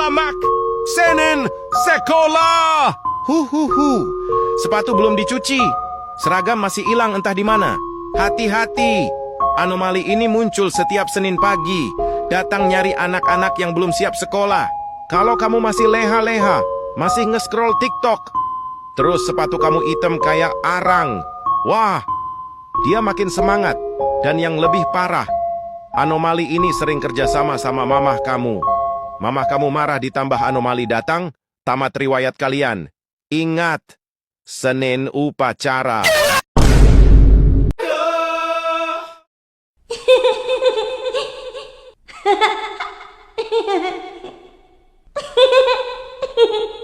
Selamat Senin sekolah. Sepatu belum dicuci. Seragam masih hilang entah di mana. Hati-hati. Anomali ini muncul setiap Senin pagi. Datang nyari anak-anak yang belum siap sekolah. Kalau kamu masih leha-leha, masih nge-scroll TikTok, terus sepatu kamu hitam kayak arang, wah, dia makin semangat. Dan yang lebih parah, anomali ini sering kerjasama sama mamah kamu. Mamah kamu marah ditambah anomali datang, tamat riwayat kalian. Ingat, Senin upacara. Hehehe